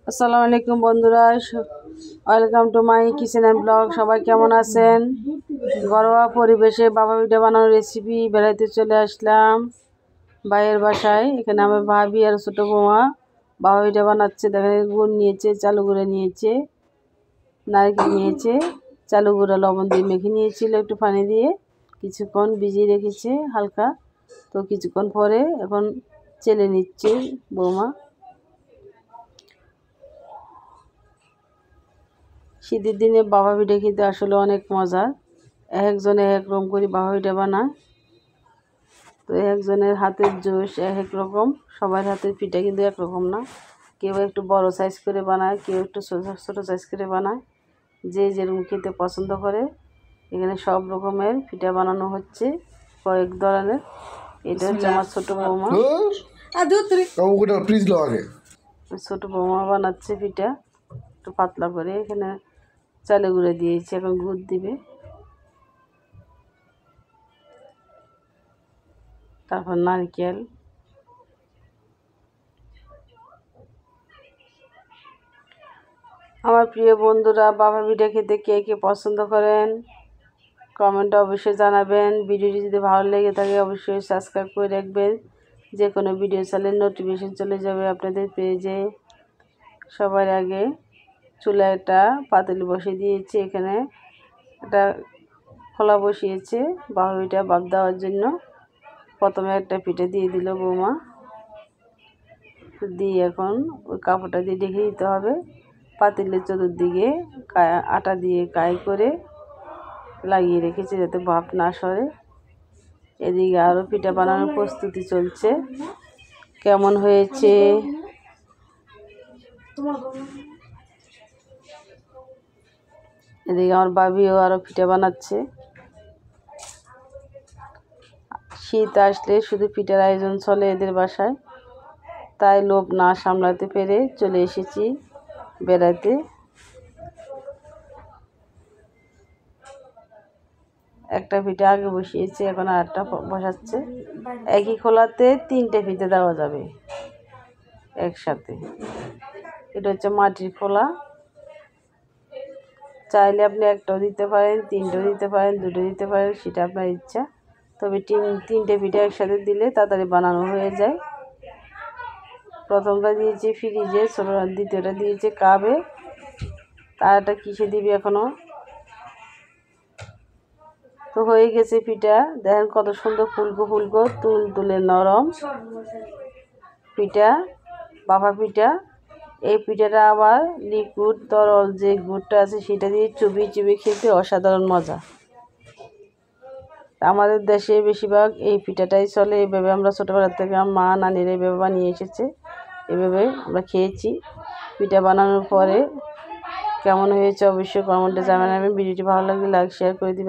আসসালামু আলাইকুম বন্ধুরা, welcome to my kitchen and blog. সবাই কেমন আছেন? ঘরোয়া পরিবেশে বাবা পিঠা বানানোর রেসিপি বেড়াইতে চলে আসলাম ভাইয়ের বাসায়। এখানে আমার ভাবি আর ছোটো বৌমা বাবা পিঠা বানাচ্ছে। দেখেন গুড় নিয়েছে, চালু গুঁড়ো নিয়েছে, নারকেল নিয়েছে, চালু গুঁড়ো লবণ দিয়ে মেখে নিয়েছিল একটু পানি দিয়ে, কিছুক্ষণ ভিজিয়ে রেখেছে হালকা। তো কিছুক্ষণ পরে এখন চেলে নিচ্ছে বৌমা। শীতের দিনে বাবা পিঠা খেতে আসলে অনেক মজা। একজনে এক রকম করে বাবা পিঠা বানায়। তো একজনের হাতের জোশ এক রকম, সবার হাতের পিঠা কিন্তু একরকম না। কেউ একটু বড় সাইজ করে বানায়, কেউ একটু ছোটো সাইজ করে বানায়, যে যেরকম খেতে পছন্দ করে। এখানে সব রকমের পিঠা বানানো হচ্ছে, কয়েক ধরনের। এটা হচ্ছে আমার ছোটো বৌমা। ছোটো বৌমা বানাচ্ছে পিঠা একটু পাতলা করে। এখানে চালে গুঁড়ো দিয়েছি, এখন গুড় দিবে, তারপর নারকেল। আমার প্রিয় বন্ধুরা, বাবা পিঠা খেতে কে কে পছন্দ করেন কমেন্টে অবশ্যই জানাবেন। ভিডিওটি যদি ভালো লেগে থাকে অবশ্যই সাবস্ক্রাইব করে রাখবেন, যে কোনো ভিডিও চাইলে নোটিফিকেশন চলে যাবে আপনাদের পেজে। সবার আগে চুলায় একটা পাতিল বসিয়ে দিয়েছি, এখানে একটা খোলা বসিয়েছে বাবা পিঠা ভাপ দেওয়ার জন্য। প্রথমে একটা পিঠে দিয়ে দিল বৌমা, দিয়ে এখন ওই কাপড়টা দিয়ে ঢেকে দিতে হবে। পাতিলের চতুর্দিকে আটা দিয়ে কাই করে লাগিয়ে রেখেছে যাতে ভাপ না সরে। এদিকে আরও পিঠা বানানোর প্রস্তুতি চলছে। কেমন হয়েছে? এদিকে আমার ভাবিও আরও পিঠা বানাচ্ছে। শীত আসলে শুধু পিঠার আয়োজন চলে এদের বাসায়, তাই লোভ না সামলাতে পেরে চলে এসেছি বেড়াতে। একটা পিঠা আগে বসিয়েছে, এখন আরেকটা বসাচ্ছে। একই খোলাতে 3টে পিঠে দেওয়া যাবে একসাথে। এটা হচ্ছে মাটির খোলা, চাইলে আপনি একটাও দিতে পারেন, 3টেও দিতে পারেন, 2টো দিতে পারেন, সেটা আপনার ইচ্ছা। তবে 3টে পিঠা একসাথে দিলে তাড়াতাড়ি বানানো হয়ে যায়। প্রথমটা দিয়েছি ফ্রিজে, দ্বিতীয়টা দিয়েছে কাবে, তারটা কিসে দিবি এখনও। তো হয়ে গেছে পিঠা, দেখেন কত সুন্দর ফুলকো ফুলকো তুলে নরম পিঠা, বাবা পিঠা। এই পিঠাটা আবার লিকুইড তরল যে গুড়টা আছে সেটা দিয়ে চুবিয়ে চুবিয়ে খেতে অসাধারণ মজা। আমাদের দেশে বেশিরভাগ এই পিঠাটাই চলে। এইভাবে আমরা ছোটোবেলা থেকে মা নানিরা এইভাবে বানিয়ে এসেছে, এভাবে আমরা খেয়েছি। পিঠা বানানোর পরে কেমন হয়েছে অবশ্যই কমেন্টে জানাবেন। ভিডিওটি ভালো লাগলে লাইক শেয়ার করে দিবেন।